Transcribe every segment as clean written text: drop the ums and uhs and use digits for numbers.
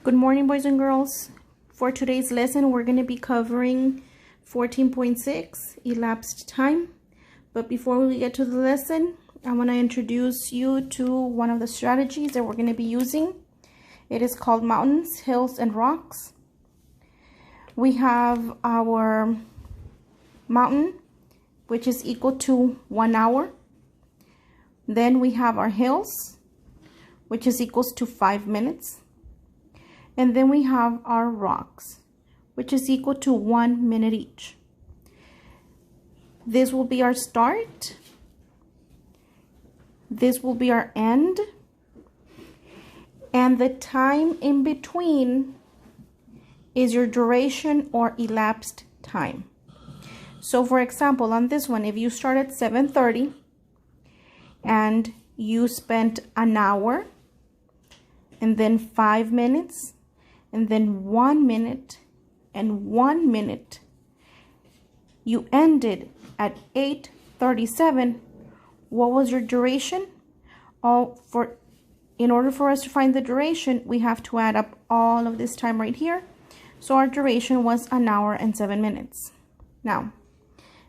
Good morning, boys and girls. For today's lesson, we're going to be covering 14.6, elapsed time. But before we get to the lesson, I want to introduce you to one of the strategies that we're going to be using. It is called mountains, hills, and rocks. We have our mountain, which is equal to 1 hour. Then we have our hills, which is equals to 5 minutes. And then we have our rocks, which is equal to 1 minute each. This will be our start. This will be our end. And the time in between is your duration or elapsed time. So for example, on this one, if you start at 7:30 and you spent an hour and then 5 minutes and then 1 minute and 1 minute, you ended at 8:37, what was your duration? In order for us to find the duration, we have to add up all of this time right here. So our duration was 1 hour and 7 minutes. Now,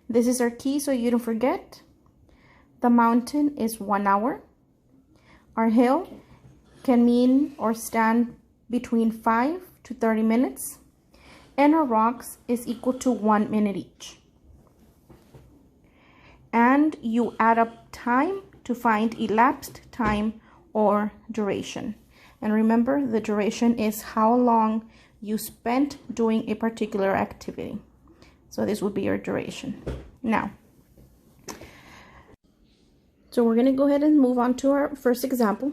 this is our key so you don't forget. The mountain is 1 hour. Our hill can mean or stand between 5 to 30 minutes. And our rocks is equal to 1 minute each. And you add up time to find elapsed time or duration. And remember, the duration is how long you spent doing a particular activity. So this would be your duration. Now, so we're going to go ahead and move on to our first example.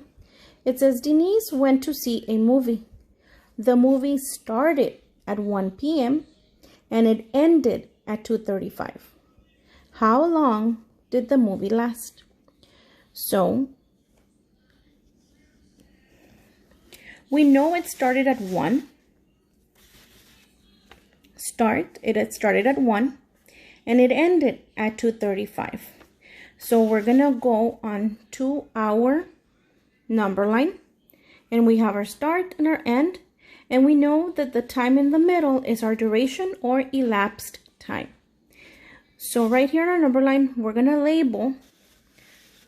It says Denise went to see a movie. The movie started at 1 p.m. and it ended at 2:35. How long did the movie last? So we know it started at 1. It started at 1 and it ended at 2:35. So we're gonna go on to our number line, and we have our start and our end, and we know that the time in the middle is our duration or elapsed time. So right here on our number line, we're gonna label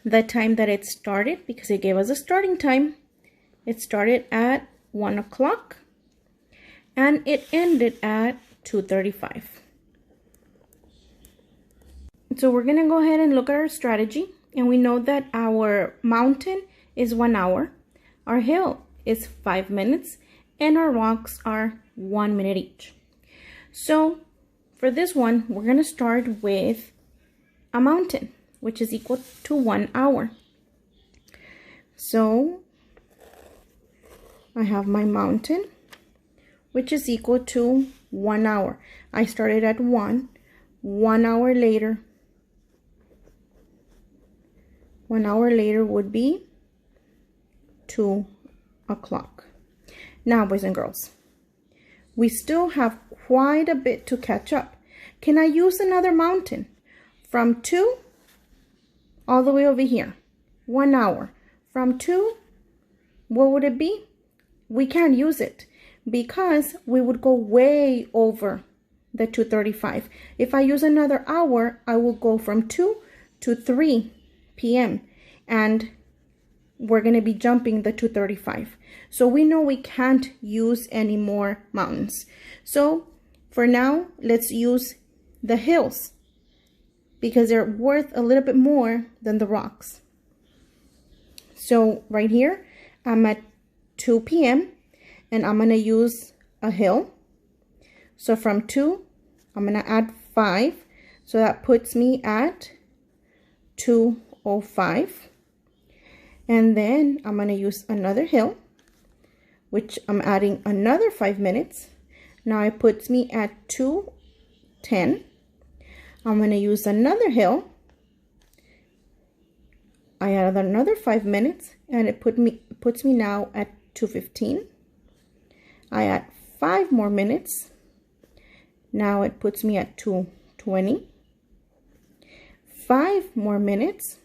the time that it started because it gave us a starting time. It started at 1 o'clock and it ended at 2:35. So we're gonna go ahead and look at our strategy, and we know that our mountain is 1 hour, our hill is 5 minutes, and our rocks are 1 minute each. So for this one, we're gonna start with a mountain, which is equal to 1 hour. So I have my mountain, which is equal to 1 hour. I started at 1 hour later. 1 hour later would be 2 o'clock. Now, boys and girls, we still have quite a bit to catch up. Can I use another mountain from 2 all the way over here? 1 hour. From 2, what would it be? We can't use it because we would go way over the 2:35. If I use another hour, I will go from 2 to 3 p.m. and we're going to be jumping the 2:35. So we know we can't use any more mountains. So for now, let's use the hills because they're worth a little bit more than the rocks. So right here, I'm at 2 p.m. and I'm going to use a hill. So from 2, I'm going to add 5. So that puts me at 2:05. And then I'm going to use another hill, which I'm adding another 5 minutes. Now it puts me at 2:10. I'm going to use another hill. I add another 5 minutes and it puts me now at 2:15. I add 5 more minutes. Now it puts me at 2:20. 5 more minutes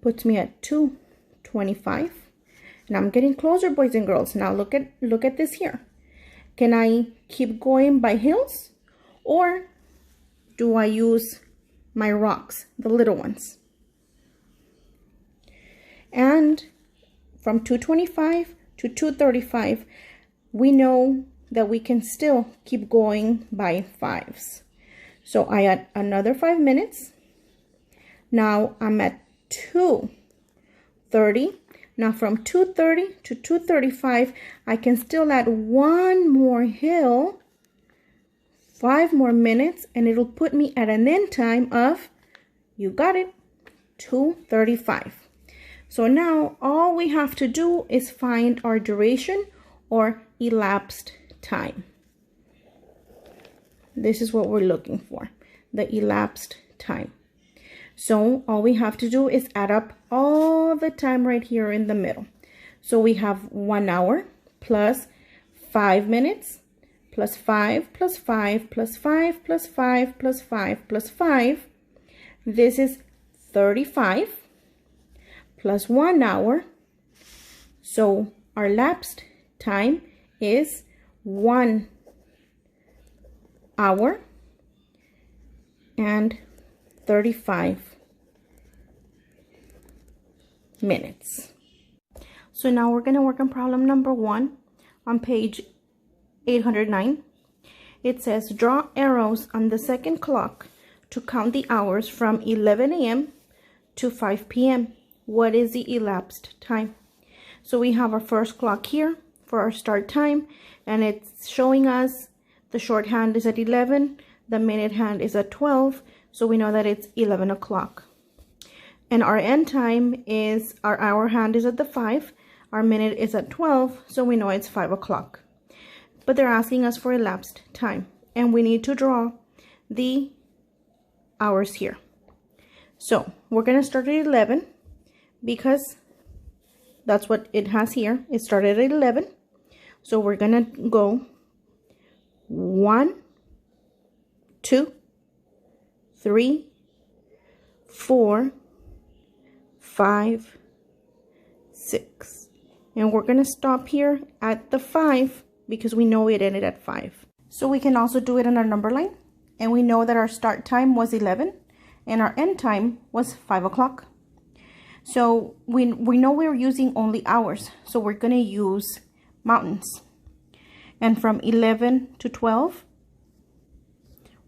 puts me at 2:25. And I'm getting closer, boys and girls. Now look at this here. Can I keep going by hills, or do I use my rocks, the little ones? And from 225 to 235, we know that we can still keep going by fives. So I add another 5 minutes. Now I'm at 2:30. Now from 2:30 to 2:35, I can still add one more hill, 5 more minutes, and it'll put me at an end time of, you got it, 2:35. So now all we have to do is find our duration or elapsed time. This is what we're looking for, the elapsed time. So all we have to do is add up all the time right here in the middle. So we have 1 hour plus 5 minutes plus 5 plus 5 plus 5 plus 5 plus 5 plus 5. This is 35 plus 1 hour. So our elapsed time is 1 hour and 35 minutes. So now we're going to work on problem number 1 on page 809. It says, draw arrows on the second clock to count the hours from 11 a.m. to 5 p.m. What is the elapsed time? So we have our first clock here for our start time, and it's showing us the shorthand is at 11, the minute hand is at 12, so we know that it's 11 o'clock. And our end time is, our hour hand is at the 5, our minute is at 12, so we know it's 5 o'clock. But they're asking us for elapsed time, and we need to draw the hours here. So we're going to start at 11 because that's what it has here. It started at 11. So we're going to go 1, 2, 3, 4, 5, 6. And we're going to stop here at the 5 because we know it ended at 5. So we can also do it on our number line. And we know that our start time was 11 and our end time was 5 o'clock. So we know we're using only hours. So we're going to use mountains. And from 11 to 12,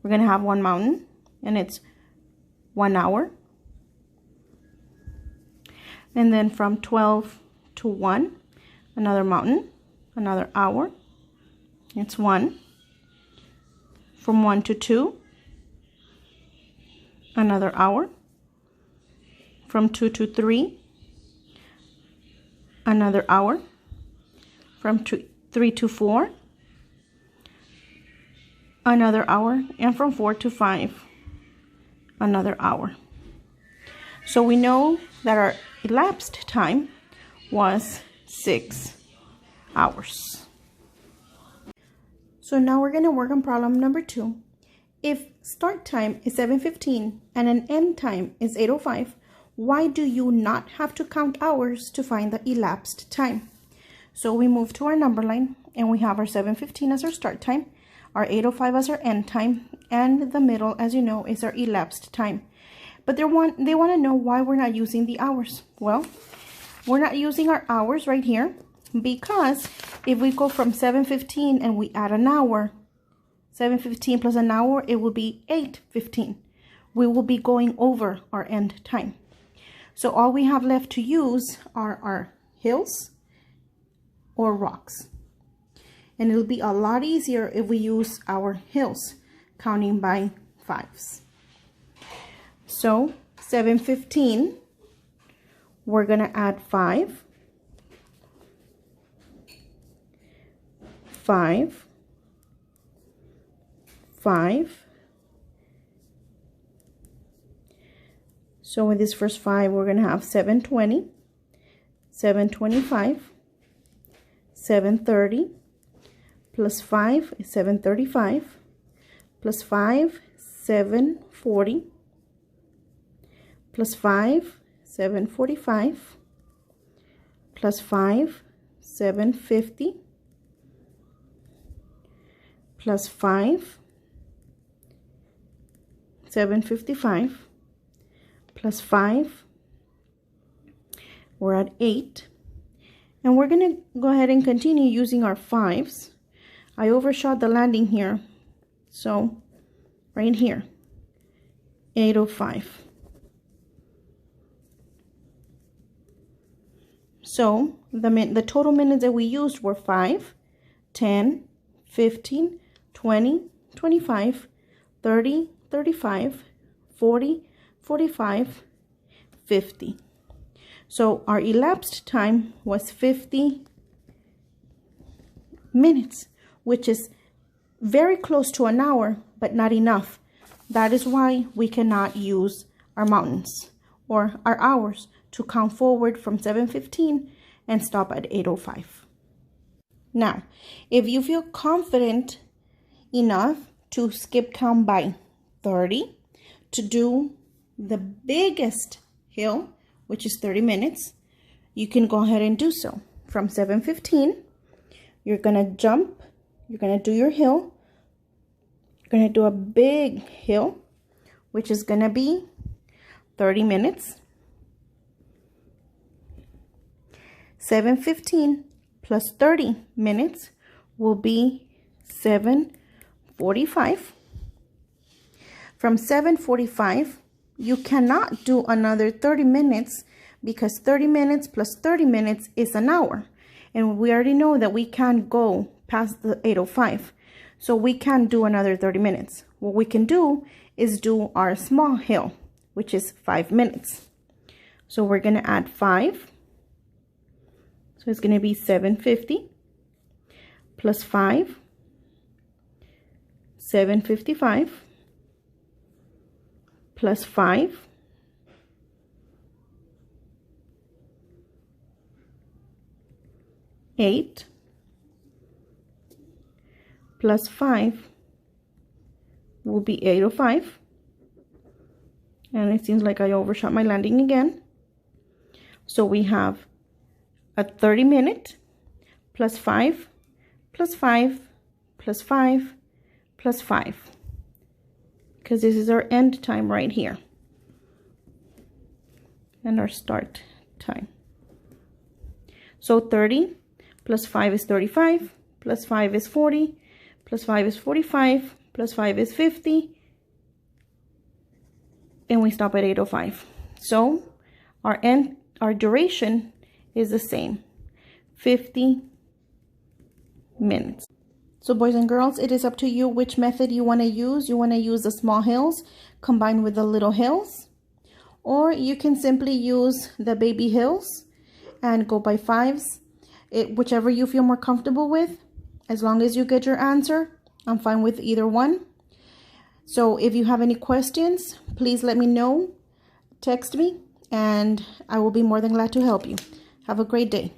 we're going to have one mountain, and it's 1 hour. And then from 12 to 1, another mountain, another hour. It's 1. From 1 to 2, another hour. From 2 to 3, another hour. From 3 to 4, another hour. And from 4 to 5, another hour. So we know that our elapsed time was 6 hours. So now we're going to work on problem number 2. If start time is 7:15 and an end time is 8:05, why do you not have to count hours to find the elapsed time? So we move to our number line, and we have our 7:15 as our start time, our 8:05 as our end time, and the middle, as you know, is our elapsed time. But they want to know why we're not using the hours. Well, we're not using our hours right here because if we go from 7:15 and we add an hour, 7:15 plus an hour, it will be 8:15. We will be going over our end time. So all we have left to use are our hills or rocks. And it'll be a lot easier if we use our hills, counting by 5s. So 7:15, we're going to add 5, 5, 5. So with this first 5, we're going to have 720, 725, 730, plus 5 is 735, plus 5, 740, plus 5, 745, plus 5, 750, plus 5, 755, plus 5, we're at 8. And we're going to go ahead and continue using our 5s. I overshot the landing here, so right here, 805. So the total minutes that we used were 5, 10, 15, 20, 25, 30, 35, 40, 45, 50. So our elapsed time was 50 minutes, which is very close to an hour, but not enough. That is why we cannot use our mountains or our hours to count forward from 7:15 and stop at 8:05. Now, if you feel confident enough to skip count by 30 to do the biggest hill, which is 30 minutes, you can go ahead and do so. From 7:15, you're gonna jump, you're gonna do your hill, you're gonna do a big hill, which is gonna be 30 minutes. 7:15 plus 30 minutes will be 7:45. From 7:45, you cannot do another 30 minutes because 30 minutes plus 30 minutes is an hour. And we already know that we can't go past the 8:05. So we can't do another 30 minutes. What we can do is do our small hill, which is 5 minutes. So we're going to add 5. So it's going to be 750 plus 5, 755 plus 5, 8 plus 5 will be 805. And it seems like I overshot my landing again. So we have a 30 minute plus 5 plus 5 plus 5 plus 5. Because this is our end time right here. And our start time. So 30 plus 5 is 35, plus 5 is 40, plus 5 is 45, plus 5 is 50, and we stop at 8:05. So our duration is the same, 50 minutes. So boys and girls, it is up to you which method you want to use. You want to use the small hills combined with the little hills, or you can simply use the baby hills and go by 5s. Whichever you feel more comfortable with. As long as you get your answer, I'm fine with either one. So if you have any questions, please let me know. Text me, and I will be more than glad to help you. Have a great day.